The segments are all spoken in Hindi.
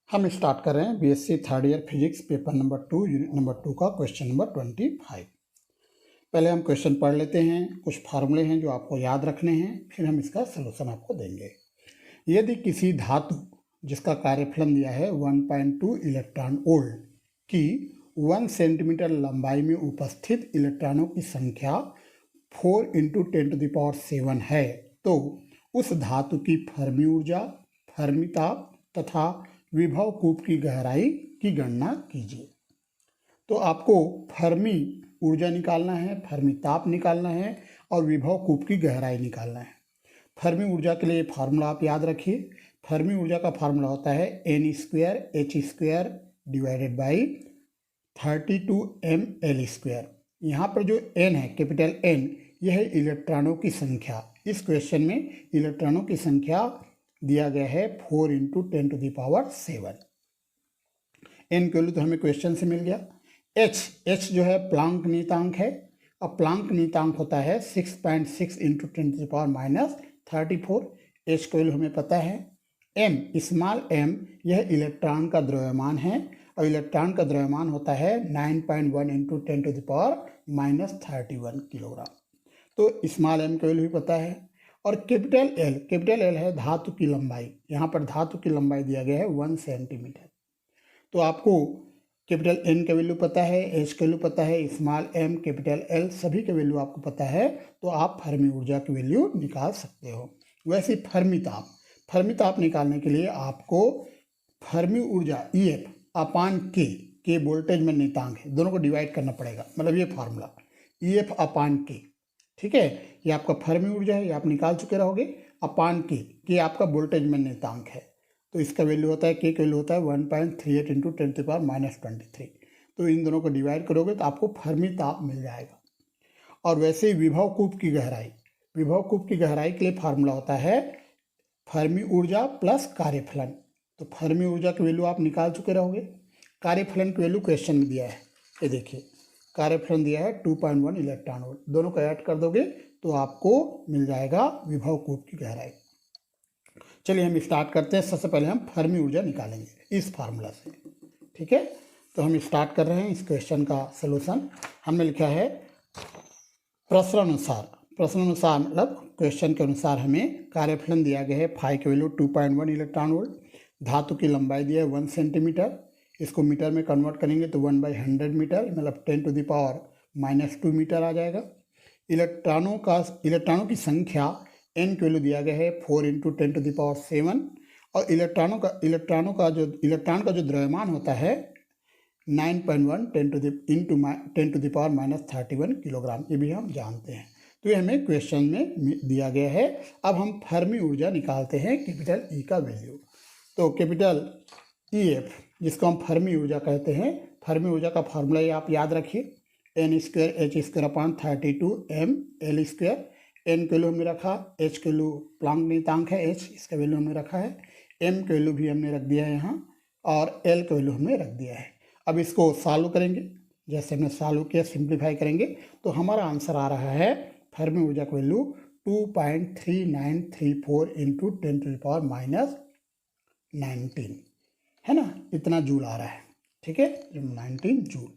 हम स्टार्ट कर रहे हैं BSc third year physics paper number 2 unit number 2 का क्वेश्चन नंबर 25। पहले हम क्वेश्चन पढ़ लेते हैं। कुछ फार्मूले हैं जो आपको याद रखने हैं, फिर हम इसका सलूशन आपको देंगे। यदि किसी धातु जिसका कार्यफलन दिया है 1.2 इलेक्ट्रॉन वोल्ट की 1 सेंटीमीटर लंबाई में उपस्थित इलेक्ट्रॉनों की संख्या 4 × 10⁻⁷ है, तो उस धातु की फर्मी ऊर्जा, फर्मी ताप तथा विभव कूप की गहराई की गणना कीजिए। तो आपको फर्मी ऊर्जा निकालना है, फर्मी ताप निकालना है और विभव कूप की गहराई निकालना है। फर्मी ऊर्जा के लिए फार्मूला आप याद रखिए। फर्मी ऊर्जा का फार्मूला होता है n² h² / 32 ml²। यहाँ पर जो n है, कैपिटल N, यह है इलेक्ट्रॉनों की संख्या। इस क्वेश्चन में इलेक्ट्रॉनों की संख्या दिया गया है 4 × 10⁻⁷। n की वैल्यू तो हमें क्वेश्चन से मिल गया। h जो है प्लांक नियतांक है। अब प्लांक नियतांक होता है 6.6 × 10⁻34। h की वैल्यू हमें पता है। m, स्मॉल m, यह इलेक्ट्रॉन का द्रव्यमान है और इलेक्ट्रॉन का द्रव्यमान होता है 9.1 × 10⁻31 किलोग्राम। तो स्मॉल m की वैल्यू भी पता है। और कैपिटल L है धातु की लंबाई। यहाँ पर धातु की लंबाई दिया गया है 1 सेंटीमीटर। तो आपको कैपिटल N का वैल्यू पता है, H का वैल्यू पता है, स्मॉल m, कैपिटल L सभी के वैल्यू आपको पता है, तो आप फर्मी ऊर्जा की वैल्यू निकाल सकते हो। वैसे फर्मी ताप निकालने के लिए आपको फर्मी ऊर्जा EF अपान K वोल्टेज में नियतांक है, दोनों को डिवाइड करना पड़ेगा। मतलब ये फार्मूला EF अपान K, ठीक है, ये आपका फर्मी ऊर्जा है, ये आप निकाल चुके रहोगे। अपान K आपका वोल्टेज में नियतांक है, तो इसका वैल्यू होता है K का वैल्यू होता है 1.38 × 10⁻⁻23। तो इन दोनों को डिवाइड करोगे तो आपको फर्मी ताप मिल जाएगा। और वैसे ही विभव कूप की गहराई के लिए फार्मूला होता है फर्मी ऊर्जा प्लस कार्यफलन। तो फर्मी ऊर्जा की वैल्यू आप निकाल चुके रहोगे। कार्यफलन की वैल्यू क्वेश्चन में दिया है, ये देखिए कार्यफलन दिया है 2.1 इलेक्ट्रॉन वोल्ट। दोनों को ऐड कर दोगे तो आपको मिल जाएगा विभव कूप की गहराई। चलिए हम स्टार्ट करते हैं। सबसे पहले हम फर्मी ऊर्जा निकालेंगे इस फार्मूला से, ठीक है। तो हम स्टार्ट कर रहे हैं इस क्वेश्चन का सलूशन। हमने लिखा है प्रश्न अनुसार मतलब क्वेश्चन के अनुसार हमें कार्यफलन दिया गया है फाई की वैल्यू 2.1 इलेक्ट्रॉन वोल्ट, धातु की लंबाई दिया है 1 सेंटीमीटर। इसको मीटर में कन्वर्ट करेंगे तो 1/100 मीटर मतलब 10⁻⁻2 मीटर आ जाएगा। इलेक्ट्रॉनों की संख्या n की वैल्यू दिया गया है 4 × 10⁻⁷। और इलेक्ट्रॉन का जो द्रव्यमान होता है 9.1 × 10⁻31 किलोग्राम, ये भी हम जानते हैं। तो ये हमें क्वेश्चन में दिया गया है। अब हम फर्मी ऊर्जा निकालते हैं कैपिटल E का वैल्यू। तो कैपिटल EF जिसको हम फर्मी ऊर्जा कहते हैं, फर्मी ऊर्जा का फार्मूला ये आप याद रखिए n² h² / 32 ml²। n के वैल्यू हमने रखा, h के वैल्यू प्लांक नियतांक है h, इसका वैल्यू हमने रखा है, m के वैल्यू भी हमने रख दिया है यहाँ, और l का वैल्यू हमने रख दिया है। अब इसको सॉल्व करेंगे, जैसे हमने सॉल्व किया सिंप्लीफाई करेंगे तो हमारा आंसर आ रहा है फर्मी ऊर्जा का वैल्यू 2.3934 × 10⁻19 है ना, इतना जूल आ रहा है, ठीक है, 19 जूल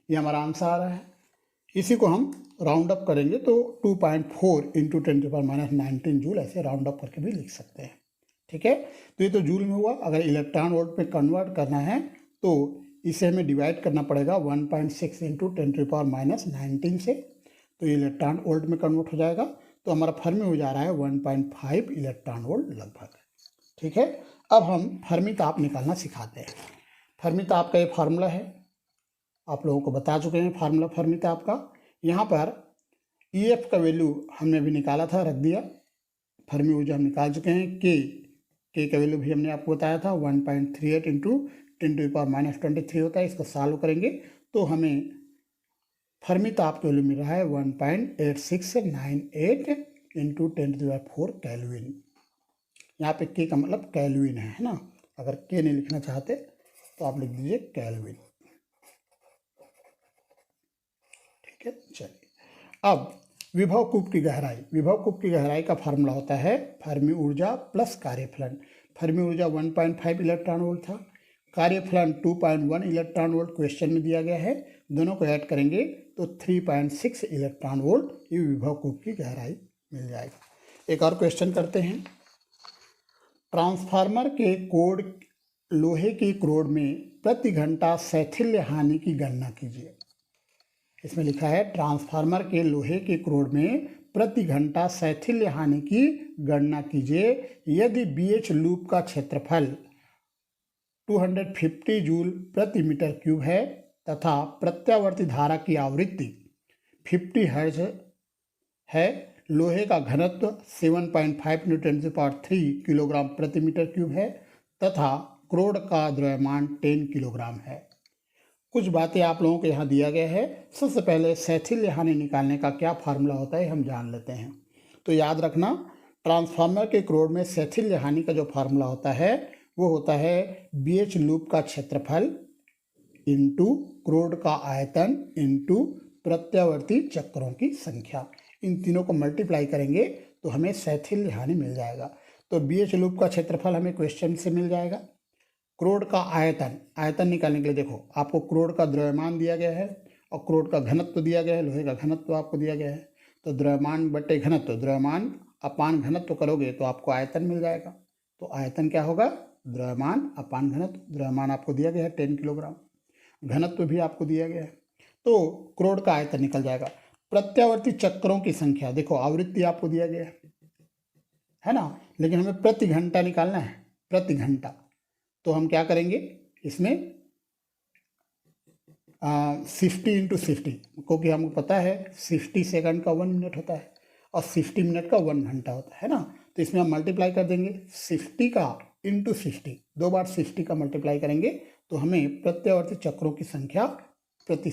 ये हमारा आंसर आ रहा है। इसी को हम राउंड अप करेंगे तो 2.4 × 10⁻19 जूल ऐसे राउंड अप करके भी लिख सकते हैं, ठीक है। तो ये तो जूल में हुआ। अगर इलेक्ट्रॉन वोल्ट में कन्वर्ट करना है तो इसे हमें डिवाइड करना पड़ेगा 1.6 × 10⁻19 से, तो इलेक्ट्रॉन वोल्ट में कन्वर्ट हो जाएगा। तो हमारा फर्मी हो जा रहा है 1.5 इलेक्ट्रॉन वोल्ट लगभग, ठीक है। अब हम फर्मी ताप निकालना सिखाते हैं। फर्मी ताप का ये फार्मूला है, आप लोगों को बता चुके हैं फार्मूला फर्मी ताप का। यहाँ पर EF का वैल्यू हमने अभी निकाला था, रख दिया। फर्मी ऊर्जा हम निकाल चुके हैं। K का वैल्यू भी हमने आपको बताया था 1.38 × 10⁻23 होता है। इसको सॉल्व करेंगे तो हमें फर्मी ताप की वैल्यू मिल रहा है 1.8698 × 10⁴ केल्विन। यहाँ पे K का मतलब केल्विन है ना। अगर K नहीं लिखना चाहते तो आप लिख दीजिए केल्विन, ठीक है। चलिए अब विभव कूप की गहराई का फार्मूला होता है फर्मी ऊर्जा प्लस कार्यफलन। फर्मी ऊर्जा 1.5 इलेक्ट्रॉन वोल्ट था। कार्यफलन 2.1 इलेक्ट्रॉन वोल्ट क्वेश्चन में दिया गया है। दोनों को ऐड करेंगे तो 3.6 इलेक्ट्रॉन वोल्ट ये विभव कूप की गहराई मिल जाएगी। एक और क्वेश्चन करते हैं। ट्रांसफार्मर के कोड लोहे की क्रोड में प्रति घंटा शैथिल्य हानि की गणना कीजिए। इसमें लिखा है ट्रांसफार्मर के लोहे के क्रोड में प्रति घंटा शैथिल्य हानि की गणना कीजिए यदि BH लूप का क्षेत्रफल 250 जूल प्रति मीटर क्यूब है तथा प्रत्यावर्ती धारा की आवृत्ति 50 हर्ट्ज है। लोहे का घनत्व 7.5 × 10³ किलोग्राम प्रति मीटर क्यूब है तथा क्रोड का द्रव्यमान 10 किलोग्राम है। कुछ बातें आप लोगों को यहाँ दिया गया है। सबसे पहले शैथिल्य हानि निकालने का क्या फार्मूला होता है हम जान लेते हैं। तो याद रखना, ट्रांसफार्मर के क्रोड में शैथिल्य हानि का जो फार्मूला होता है वो होता है BH लूप का क्षेत्रफल इंटू क्रोड का आयतन इंटू प्रत्यावर्ती चक्रों की संख्या। इन तीनों को मल्टीप्लाई करेंगे तो हमें शैथिल्य हानि मिल जाएगा। तो BH लूप का क्षेत्रफल हमें क्वेश्चन से मिल जाएगा। क्रोड का आयतन निकालने के लिए देखो आपको क्रोड का द्रव्यमान दिया गया है और क्रोड का घनत्व दिया गया है, लोहे का घनत्व आपको दिया गया है। तो द्रव्यमान बटे घनत्व, द्रव्यमान अपान घनत्व करोगे तो आपको आयतन मिल जाएगा। तो आयतन क्या होगा? द्रव्यमान अपान घनत्व। द्रव्यमान आपको दिया गया है 10 किलोग्राम, घनत्व भी आपको दिया गया है, तो क्रोड का आयतन निकल जाएगा। प्रत्यावर्ती चक्रों की संख्या, देखो आवृत्ति आपको दिया गया है ना, लेकिन हमें प्रति घंटा निकालना है, प्रति घंटा। तो हम क्या करेंगे इसमें 60 × 60, क्योंकि हमको पता है 60 सेकंड का 1 मिनट होता है और 60 मिनट का 1 घंटा होता है ना। तो इसमें हम मल्टीप्लाई कर देंगे 60 का इंटू 60, 2 बार 60 का मल्टीप्लाई करेंगे तो हमें प्रत्यावर्ती चक्रों की संख्या प्रति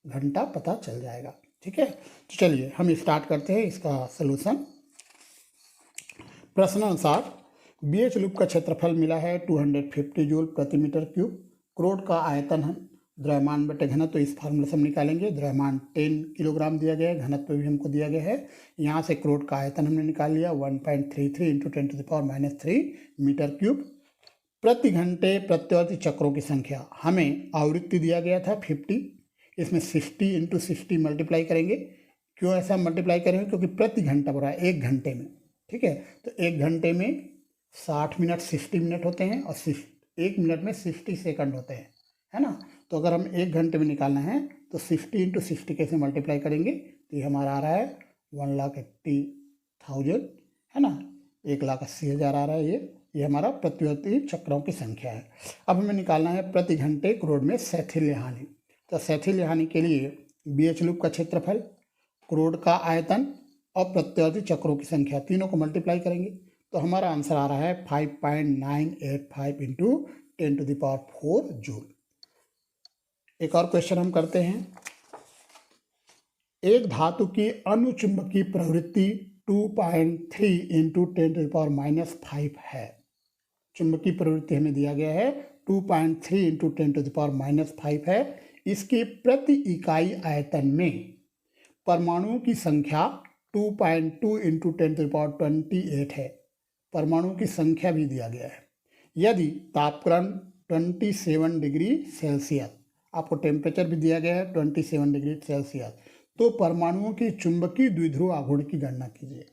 घंटा पता चल जाएगा। ठीक है, तो चलिए हम स्टार्ट करते हैं इसका सलूशन। प्रश्नानुसार BH लूप का क्षेत्रफल मिला है 250 जूल प्रति मीटर क्यूब। क्रोड का आयतन है द्रव्यमान बटे घनत्व, तो इस फार्मूले से हम निकालेंगे। द्रव्यमान 10 किलोग्राम दिया गया है, घनत्व भी हमको दिया गया है। यहाँ से क्रोड का आयतन हमने निकाल लिया 1.33 × 10⁻³ मीटर क्यूब। प्रति घंटे प्रत्यावर्ती चक्रों की संख्या, हमें आवृत्ति दिया गया था 50, इसमें 60 × 60 मल्टीप्लाई करेंगे। क्यों ऐसा मल्टीप्लाई करेंगे? क्योंकि प्रति घंटा बोल रहा है, 1 घंटे में। ठीक है, तो 1 घंटे में 60 मिनट 60 मिनट होते हैं और 1 मिनट में 60 सेकंड होते हैं, है ना। तो अगर हम 1 घंटे में निकालना है तो 60 × 60 कैसे मल्टीप्लाई करेंगे? तो ये हमारा आ रहा है 1,80,000, है ना, 1,80,000 आ रहा है। ये हमारा प्रत्यावर्ती चक्रों की संख्या है। अब हमें निकालना है प्रति घंटे क्रोड में शैथिल्य हानि। तो शैथिल्य हानि के लिए BH लूप का क्षेत्रफल, क्रोड का आयतन और प्रत्यावर्ती चक्रों की संख्या, तीनों को मल्टीप्लाई करेंगे तो हमारा आंसर आ रहा है 5.985 × 10⁴ जूल। एक और क्वेश्चन हम करते हैं। एक धातु की अनुचुंबकीय प्रवृत्ति 2.3 × 10⁻⁵ है। चुंबकीय प्रवृत्ति हमें दिया गया है 2.3 × 10⁻⁵ है। इसके प्रति इकाई आयतन में परमाणुओं की संख्या 2.2 × 10⁻28 है। परमाणुओं की संख्या भी दिया गया है। यदि तापक्रम 27 डिग्री सेल्सियस, आपको टेम्परेचर भी दिया गया है 27 डिग्री सेल्सियस, तो परमाणुओं की चुंबकीय द्विध्रुव आघूर्ण की गणना कीजिए।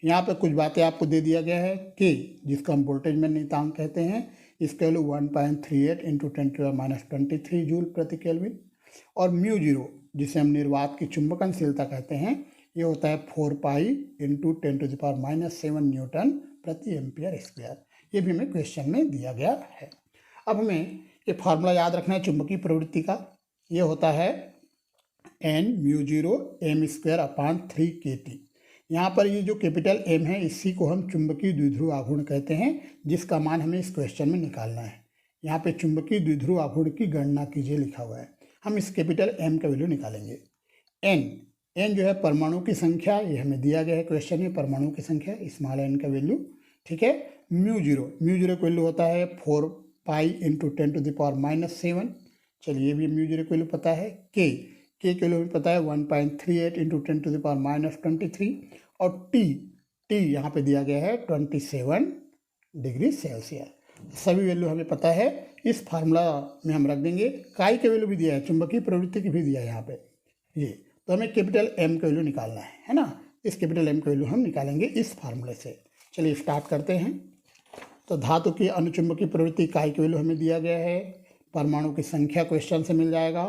यहाँ पे कुछ बातें आपको दे दिया गया है कि जिसको हम वोल्टेज में नियतांक कहते हैं, इसका वैल्यू 1.38 × 10⁻23 जूल प्रति केल्विन, और μ0 जिसे हम निर्वात की चुंबकनशीलता कहते हैं, ये होता है 4 पाई × 10⁻⁷ न्यूटन प्रति एम्पियर स्क्वायर। ये भी हमें क्वेश्चन में दिया गया है। अब हमें ये फार्मूला याद रखना है चुंबकीय प्रवृत्ति का। ये होता है n μ0 m² / 3kT। यहाँ पर ये जो कैपिटल M है इसी को हम चुंबकीय द्विध्रुव आघूर्ण कहते हैं, जिसका मान हमें इस क्वेश्चन में निकालना है। यहाँ पे चुंबकीय द्विध्रुव आघूर्ण की गणना कीजिए लिखा हुआ है। हम इस कैपिटल M का वैल्यू निकालेंगे। n जो है परमाणु की संख्या, ये हमें दिया गया है क्वेश्चन में, परमाणु की संख्या स्मॉल n का वैल्यू। ठीक है, μ0 का वैल्यू होता है 4 पाई × 10⁻⁷। चलिए भी μ0 का वैल्यू पता है। k के वैल्यू हमें पता है 1.38 × 10⁻23, और t यहाँ पे दिया गया है 27 डिग्री सेल्सियस। सभी वैल्यू हमें पता है, इस फार्मूला में हम रख देंगे। काई के वैल्यू भी दिया है, चुंबकीय प्रवृत्ति की भी दिया है यहाँ पे ये, तो हमें कैपिटल एम का वैल्यू निकालना है ना। इस कैपिटल एम का वैल्यू हम निकालेंगे इस फार्मूले से। चलिए स्टार्ट करते हैं। तो धातु की अनुचुंबकीय प्रवृत्ति काई की वैल्यू हमें दिया गया है, परमाणु की संख्या क्वेश्चन से मिल जाएगा,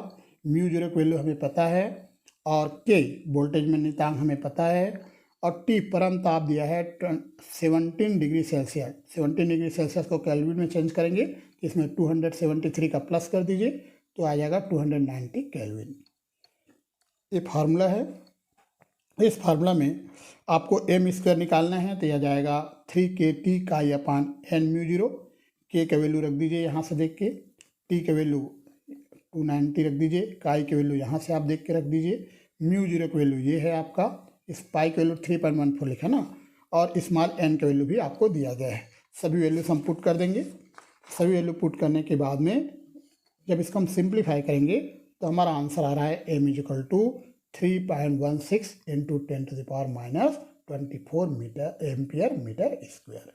म्यू जीरो की वैल्यू हमें पता है, और के वोल्टेज में नियतांक हमें पता है, और टी परम ताप दिया है 17 डिग्री सेल्सियस। 17 डिग्री सेल्सियस को केल्विन में चेंज करेंगे, इसमें 273 का प्लस कर दीजिए तो आ जाएगा 290 केल्विन। ये फार्मूला है। इस फार्मूला में आपको एम स्क्वायर निकालना है, तो यह जाएगा 3kT काई अपान एन म्यू जीरो। के का वैल्यू रख दीजिए यहाँ से देख के, टी का वैल्यू 290 रख दीजिए, काई की वैल्यू यहाँ से आप देख के रख दीजिए, म्यू जीरो की वैल्यू ये है आपका, इस पाई की वैल्यू 3.14 लिखा ना, और स्मॉल एन का वैल्यू भी आपको दिया गया है। सभी वैल्यूज हम पुट कर देंगे। सभी वैल्यू पुट करने के बाद में जब इसको हम सिंप्लीफाई करेंगे तो हमारा आंसर आ रहा है m = 3.16 × 10⁻⁻24 metre ampere metre square.